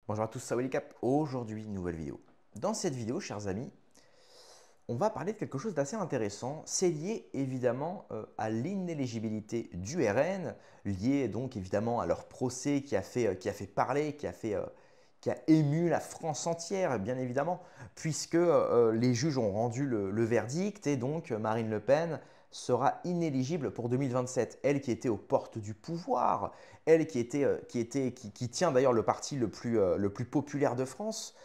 Bonjour à tous, c'est Walid Cap. Aujourd'hui, nouvelle vidéo. Dans cette vidéo, chers amis, on va parler de quelque chose d'assez intéressant. C'est lié évidemment à l'inéligibilité du RN, lié donc évidemment à leur procès qui a fait parler, qui a ému la France entière, bien évidemment, puisque les juges ont rendu le verdict et donc Marine Le Pen sera inéligible pour 2027. Elle qui était aux portes du pouvoir, elle qui tient d'ailleurs le parti le plus populaire de France.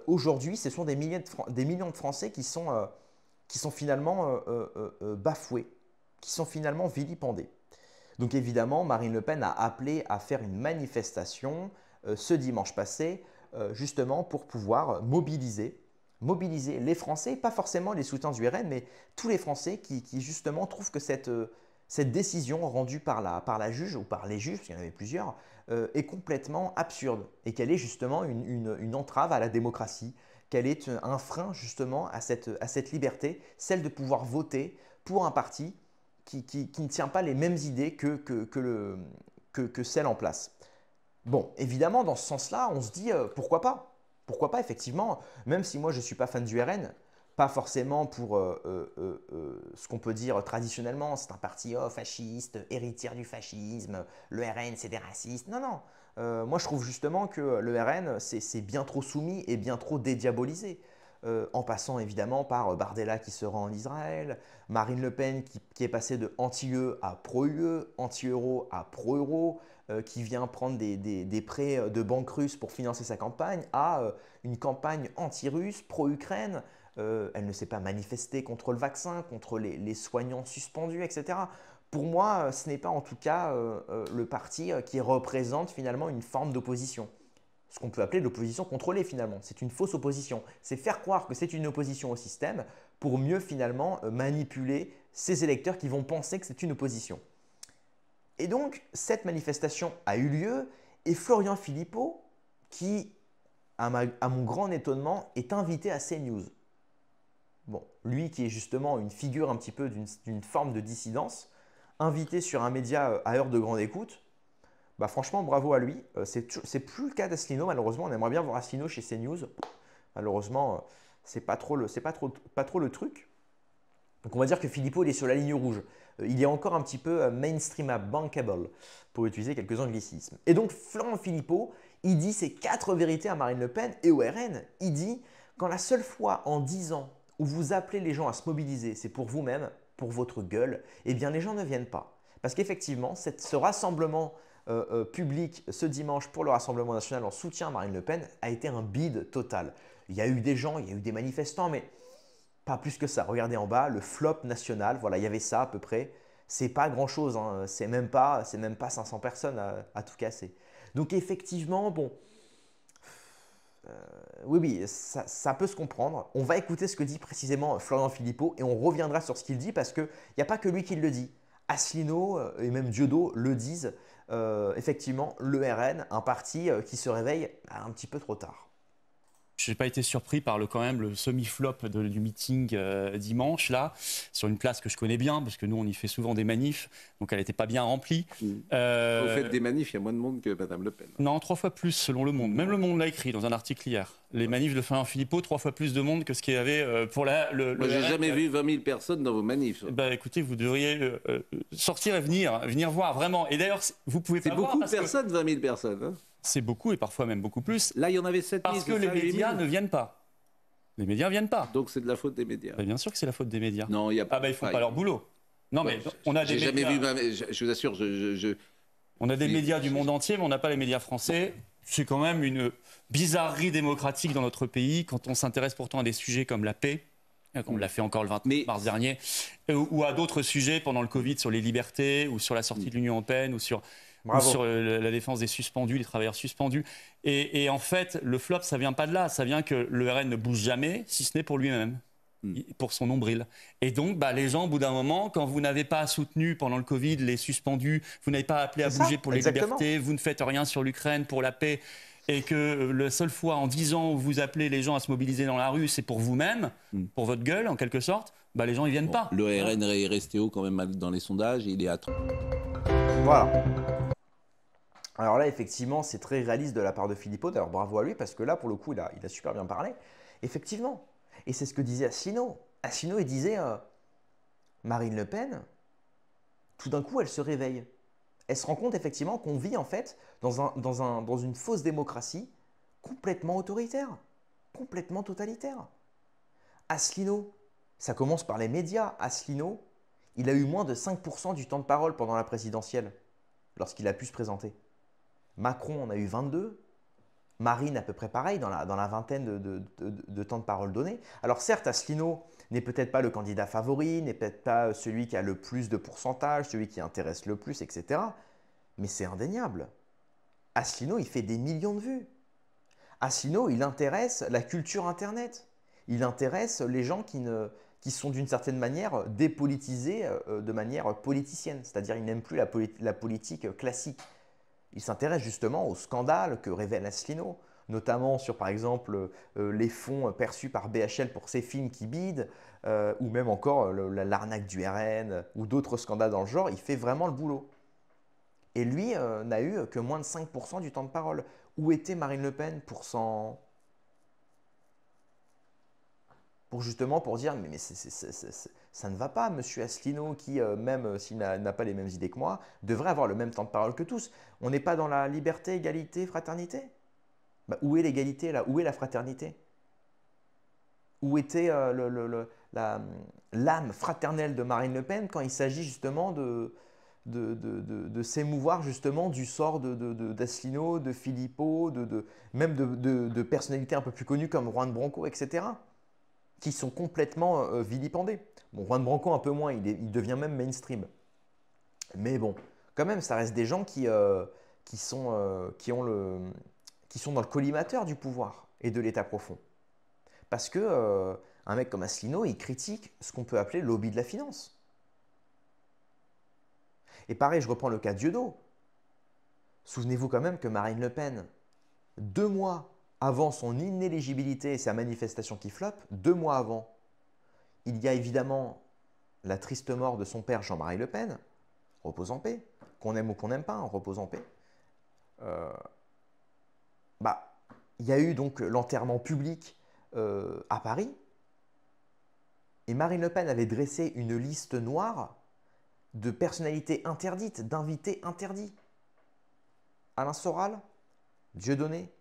Aujourd'hui, ce sont des millions de Français qui sont finalement bafoués, qui sont finalement vilipendés. Donc évidemment, Marine Le Pen a appelé à faire une manifestation ce dimanche passé, justement pour pouvoir mobiliser les Français, pas forcément les soutiens du RN, mais tous les Français qui justement trouvent que cette décision rendue par la juge, ou par les juges, parce qu'il y en avait plusieurs, est complètement absurde et qu'elle est justement une entrave à la démocratie, qu'elle est un frein justement à cette liberté, celle de pouvoir voter pour un parti qui ne tient pas les mêmes idées que celle en place. Bon, évidemment, dans ce sens-là, on se dit pourquoi pas? Pourquoi pas, effectivement, même si moi je ne suis pas fan du RN, pas forcément pour ce qu'on peut dire traditionnellement, c'est un parti fasciste, héritière du fascisme, le RN c'est des racistes. Non, non. Moi je trouve justement que le RN c'est bien trop soumis et bien trop dédiabolisé. En passant évidemment par Bardella qui se rend en Israël, Marine Le Pen qui est passée de anti-UE à pro-UE, anti-euro à pro-euro, qui vient prendre des prêts de banques russes pour financer sa campagne, à une campagne anti-russe, pro-Ukraine. Elle ne s'est pas manifestée contre le vaccin, contre les soignants suspendus, etc. Pour moi, ce n'est pas en tout cas le parti qui représente finalement une forme d'opposition. Ce qu'on peut appeler l'opposition contrôlée finalement. C'est une fausse opposition. C'est faire croire que c'est une opposition au système pour mieux finalement manipuler ces électeurs qui vont penser que c'est une opposition. Et donc, cette manifestation a eu lieu et Florian Philippot, qui, à mon grand étonnement, est invité à CNews. Bon, lui qui est justement une figure un petit peu d'une forme de dissidence, invité sur un média à heure de grande écoute, bah franchement, bravo à lui. C'est plus le cas d'Asselineau, malheureusement. On aimerait bien voir Asselineau chez CNews. Malheureusement, c'est pas trop le truc. Donc on va dire que Philippot il est sur la ligne rouge. Il est encore un petit peu mainstreamable, bankable, pour utiliser quelques anglicismes. Et donc Florent Philippot, il dit ces 4 vérités à Marine Le Pen et au RN. Il dit, quand la seule fois en 10 ans où vous appelez les gens à se mobiliser, c'est pour vous-même, pour votre gueule, eh bien les gens ne viennent pas. Parce qu'effectivement, ce rassemblement public ce dimanche pour le Rassemblement national en soutien à Marine Le Pen a été un bide total. Il y a eu des gens, il y a eu des manifestants, mais pas plus que ça. Regardez en bas, le flop national, voilà, il y avait ça à peu près. C'est pas grand-chose, hein. C'est même pas 500 personnes à tout casser. Donc effectivement, bon, oui, ça peut se comprendre. On va écouter ce que dit précisément Florian Philippot et on reviendra sur ce qu'il dit parce qu'il n'y a pas que lui qui le dit. Asselineau et même Diodo le disent. Effectivement, le RN, un parti qui se réveille un petit peu trop tard. Je n'ai pas été surpris par quand même le semi-flop du meeting dimanche, là, sur une place que je connais bien, parce que nous, on y fait souvent des manifs, donc elle n'était pas bien remplie. Vous faites des manifs, il y a moins de monde que Mme Le Pen. Non, 3 fois plus, selon Le Monde. Même Le Monde l'a écrit dans un article hier. Les manifs de Florian Philippot, 3 fois plus de monde que ce qu'il y avait pour le Moi, j'ai jamais vu 20 000 personnes dans vos manifs. Bah, écoutez, vous devriez sortir et venir voir, vraiment. Et d'ailleurs, vous pouvez pas voir... C'est beaucoup de personnes, 20 000 personnes. Hein. C'est beaucoup, et parfois même beaucoup plus. Là, il y en avait 7 000. Parce que les médias ne viennent pas. Les médias ne viennent pas. Donc c'est de la faute des médias. Bah, bien sûr que c'est la faute des médias. Non, il y a pas. Ah bah ils font pas leur boulot. Non mais on a des médias. J'ai jamais vu. Je vous assure, On a des médias du monde entier, mais on n'a pas les médias français. C'est quand même une bizarrerie démocratique dans notre pays quand on s'intéresse pourtant à des sujets comme la paix, comme on l'a fait encore le 29 mars dernier, ou à d'autres sujets pendant le Covid sur les libertés, ou sur la sortie de l'Union européenne, ou sur la défense des suspendus, les travailleurs suspendus. Et en fait, le flop, ça vient pas de là. Ça vient que le RN ne bouge jamais, si ce n'est pour lui-même, pour son nombril. Et donc, bah, les gens, au bout d'un moment, quand vous n'avez pas soutenu pendant le Covid les suspendus, vous n'avez pas appelé à bouger pour les libertés, vous ne faites rien sur l'Ukraine, pour la paix, et que la seule fois en 10 ans où vous appelez les gens à se mobiliser dans la rue, c'est pour vous-même, pour votre gueule, en quelque sorte, bah, les gens, ils viennent pas. Le RN est resté haut quand même dans les sondages, il est à 30. Voilà. Alors là, effectivement, c'est très réaliste de la part de Philippot. Alors bravo à lui, parce que là, pour le coup, il a super bien parlé. Effectivement. Et c'est ce que disait Asselineau. Asselineau, il disait Marine Le Pen, tout d'un coup, elle se réveille. Elle se rend compte effectivement qu'on vit en fait dans une fausse démocratie complètement autoritaire, complètement totalitaire. Asselineau, ça commence par les médias. Asselineau, il a eu moins de 5% du temps de parole pendant la présidentielle, lorsqu'il a pu se présenter. Macron en a eu 22. Marine à peu près pareil, dans la vingtaine de temps de parole donné. Alors certes, Asselineau n'est peut-être pas le candidat favori, n'est peut-être pas celui qui a le plus de pourcentage, celui qui intéresse le plus, etc. Mais c'est indéniable. Asselineau, il fait des millions de vues. Asselineau, il intéresse la culture Internet. Il intéresse les gens qui sont d'une certaine manière dépolitisés de manière politicienne. C'est-à-dire qu'ils n'aiment plus la politique classique. Il s'intéresse justement aux scandales que révèle Asselineau, notamment sur par exemple les fonds perçus par BHL pour ses films qui bident, ou même encore l'arnaque du RN, ou d'autres scandales dans le genre. Il fait vraiment le boulot. Et lui n'a eu que moins de 5% du temps de parole. Où était Marine Le Pen pour dire mais ça ne va pas, monsieur Asselineau, qui, même s'il n'a pas les mêmes idées que moi, devrait avoir le même temps de parole que tous. On n'est pas dans la liberté, égalité, fraternité? Bah, où est l'égalité là? Où est la fraternité? Où était l'âme fraternelle de Marine Le Pen quand il s'agit justement de s'émouvoir justement du sort d'Asselineau, de Philippot, même de personnalités un peu plus connues comme Juan Branco, etc., qui sont complètement vilipendés. Bon, Juan Branco un peu moins, il devient même mainstream. Mais bon, quand même, ça reste des gens qui sont dans le collimateur du pouvoir et de l'état profond. Parce que un mec comme Asselineau, il critique ce qu'on peut appeler le lobby de la finance. Et pareil, je reprends le cas de Dieudonné. Souvenez-vous quand même que Marine Le Pen, 2 mois avant son inéligibilité et sa manifestation qui floppe, 2 mois avant, il y a évidemment la triste mort de son père Jean-Marie Le Pen, repose en paix, qu'on aime ou qu'on n'aime pas, repose en paix. Il y a eu donc l'enterrement public à Paris, et Marine Le Pen avait dressé une liste noire de personnalités interdites, d'invités interdits. Alain Soral, Dieudonné,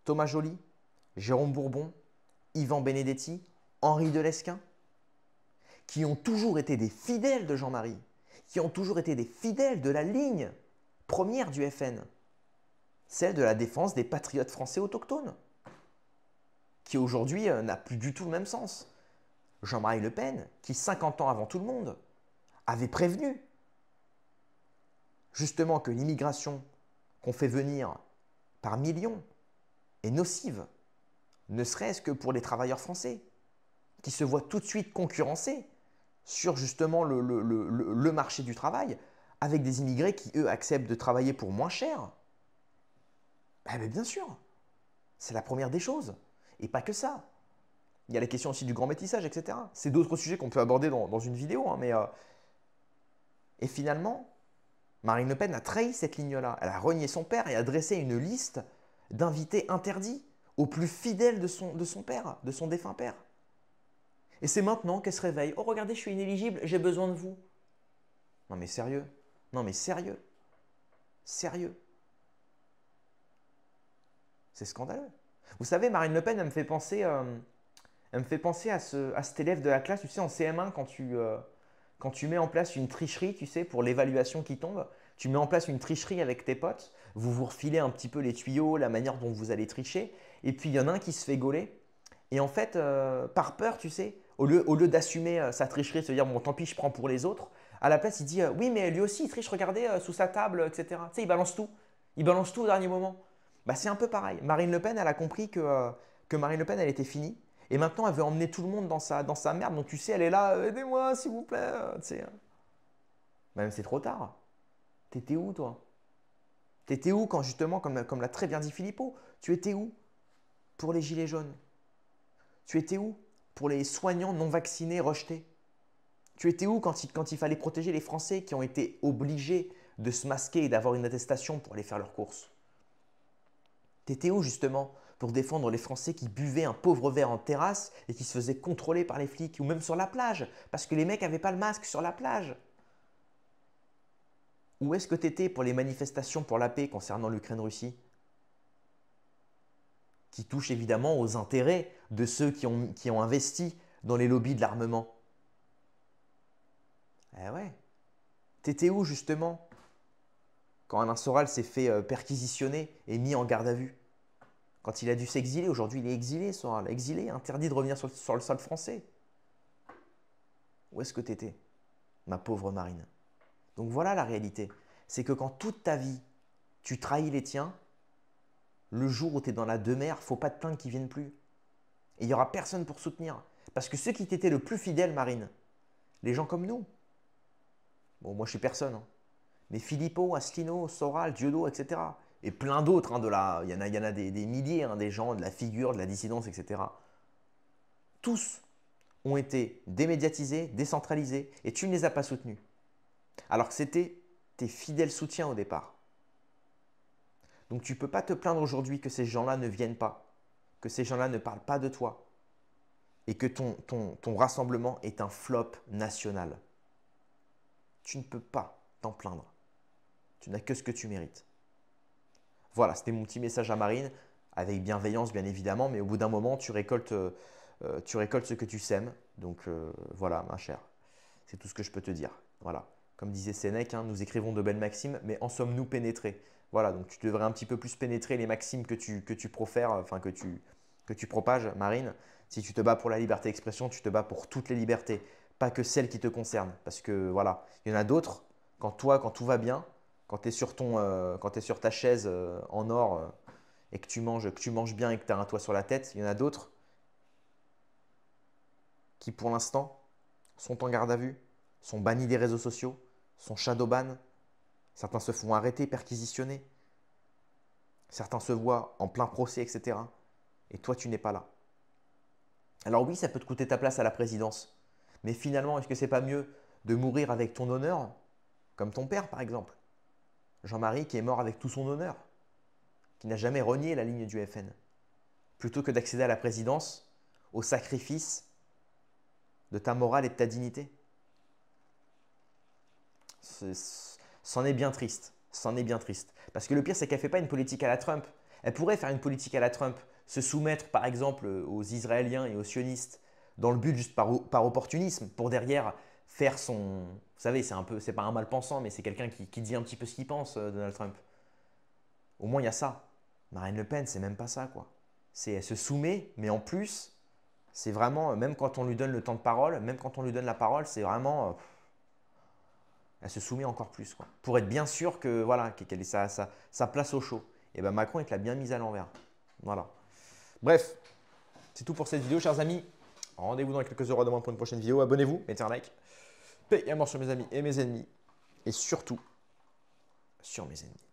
Thomas Joly, Jérôme Bourbon, Yvan Benedetti, Henri Delesquin, qui ont toujours été des fidèles de Jean-Marie, qui ont toujours été des fidèles de la ligne première du FN, celle de la défense des patriotes français autochtones, qui aujourd'hui n'a plus du tout le même sens. Jean-Marie Le Pen, qui 50 ans avant tout le monde, avait prévenu justement que l'immigration qu'on fait venir par millions est nocive, ne serait-ce que pour les travailleurs français, qui se voient tout de suite concurrencés sur justement le marché du travail, avec des immigrés qui, eux, acceptent de travailler pour moins cher. Mais bien sûr, c'est la première des choses. Et pas que ça. Il y a la question aussi du grand métissage, etc. C'est d'autres sujets qu'on peut aborder dans une vidéo, hein, mais... Et finalement, Marine Le Pen a trahi cette ligne-là. Elle a renié son père et a dressé une liste d'invités interdits aux plus fidèles de son père, de son défunt père. Et c'est maintenant qu'elle se réveille. Oh, regardez, je suis inéligible, j'ai besoin de vous. Non mais sérieux. Non mais sérieux. Sérieux. C'est scandaleux. Vous savez, Marine Le Pen, elle me fait penser à cet élève de la classe, tu sais, en CM1, quand tu mets en place une tricherie, tu sais, pour l'évaluation qui tombe, tu mets en place une tricherie avec tes potes, vous vous refilez un petit peu les tuyaux, la manière dont vous allez tricher, et puis il y en a un qui se fait gauler, et en fait, par peur, tu sais, au lieu d'assumer sa tricherie, de se dire, bon, tant pis, je prends pour les autres, à la place, il dit, oui, mais lui aussi, il triche, regardez, sous sa table, etc. Tu sais, il balance tout. Il balance tout au dernier moment. Bah, c'est un peu pareil. Marine Le Pen, elle a compris que Marine Le Pen, elle était finie. Et maintenant, elle veut emmener tout le monde dans sa merde. Donc, tu sais, elle est là, aidez-moi, s'il vous plaît. Tu sais. Même c'est trop tard. T'étais où, toi? T'étais où quand, justement, comme l'a très bien dit Philippot, tu étais où pour les gilets jaunes? Tu étais où pour les soignants non vaccinés rejetés? Tu étais où quand il fallait protéger les Français qui ont été obligés de se masquer et d'avoir une attestation pour aller faire leurs courses? T'étais où justement pour défendre les Français qui buvaient un pauvre verre en terrasse et qui se faisaient contrôler par les flics ou même sur la plage parce que les mecs n'avaient pas le masque sur la plage? Où est-ce que tu étais pour les manifestations pour la paix concernant l'Ukraine-Russie, qui touchent évidemment aux intérêts de ceux qui ont investi dans les lobbies de l'armement? Eh ouais. T'étais où justement quand Alain Soral s'est fait perquisitionner et mis en garde à vue? Quand il a dû s'exiler, aujourd'hui il est exilé, Soral, exilé, interdit de revenir sur le sol français. Où est-ce que t'étais, ma pauvre Marine? Donc voilà la réalité, c'est que quand toute ta vie, tu trahis les tiens, le jour où tu es dans la demeure, faut pas te plaindre qu'ils viennent plus. Et il n'y aura personne pour soutenir. Parce que ceux qui t'étaient le plus fidèles, Marine, les gens comme nous, bon moi je suis personne, hein, mais Philippot, Asselineau, Soral, Diodo, etc. Et plein d'autres, hein, il y en a des milliers, hein, des gens de la figure, de la dissidence, etc. Tous ont été démédiatisés, décentralisés, et tu ne les as pas soutenus. Alors que c'était tes fidèles soutiens au départ. Donc tu ne peux pas te plaindre aujourd'hui que ces gens-là ne viennent pas, que ces gens-là ne parlent pas de toi et que ton rassemblement est un flop national. Tu ne peux pas t'en plaindre. Tu n'as que ce que tu mérites. Voilà, c'était mon petit message à Marine, avec bienveillance bien évidemment, mais au bout d'un moment, tu récoltes ce que tu sèmes. Donc voilà, ma chère, c'est tout ce que je peux te dire. Voilà. Comme disait Sénèque, hein, nous écrivons de belles maximes, mais en sommes-nous pénétrés? Voilà, donc tu devrais un petit peu plus pénétrer les maximes que tu profères, enfin que tu propages, Marine. Si tu te bats pour la liberté d'expression, tu te bats pour toutes les libertés, pas que celles qui te concernent. Parce que voilà, il y en a d'autres, quand tout va bien, quand tu es sur ta chaise en or et que tu manges bien et que tu as un toit sur la tête, il y en a d'autres qui pour l'instant sont en garde à vue, sont bannis des réseaux sociaux, sont shadowban. Certains se font arrêter, perquisitionner. Certains se voient en plein procès, etc. Et toi, tu n'es pas là. Alors oui, ça peut te coûter ta place à la présidence. Mais finalement, est-ce que c'est pas mieux de mourir avec ton honneur, comme ton père par exemple, Jean-Marie, qui est mort avec tout son honneur, qui n'a jamais renié la ligne du FN, plutôt que d'accéder à la présidence au sacrifice de ta morale et de ta dignité? C'en est bien triste. C'en est bien triste. Parce que le pire, c'est qu'elle ne fait pas une politique à la Trump. Elle pourrait faire une politique à la Trump, se soumettre par exemple aux Israéliens et aux sionistes dans le but juste par opportunisme, pour derrière faire son… Vous savez, c'est pas un mal pensant, mais c'est quelqu'un qui dit un petit peu ce qu'il pense, Donald Trump. Au moins, il y a ça. Marine Le Pen, c'est même pas ça, quoi. Elle se soumet, mais en plus, c'est vraiment, même quand on lui donne le temps de parole, même quand on lui donne la parole, c'est vraiment… elle se soumet encore plus, quoi, pour être bien sûr que voilà, qu'elle ait sa place au chaud. Et bien Macron, il te l'a bien mise à l'envers. Voilà. Bref, c'est tout pour cette vidéo, chers amis. Rendez-vous dans quelques heures demain pour une prochaine vidéo. Abonnez-vous, mettez un like. Paix et amour sur mes amis et mes ennemis. Et surtout, sur mes ennemis.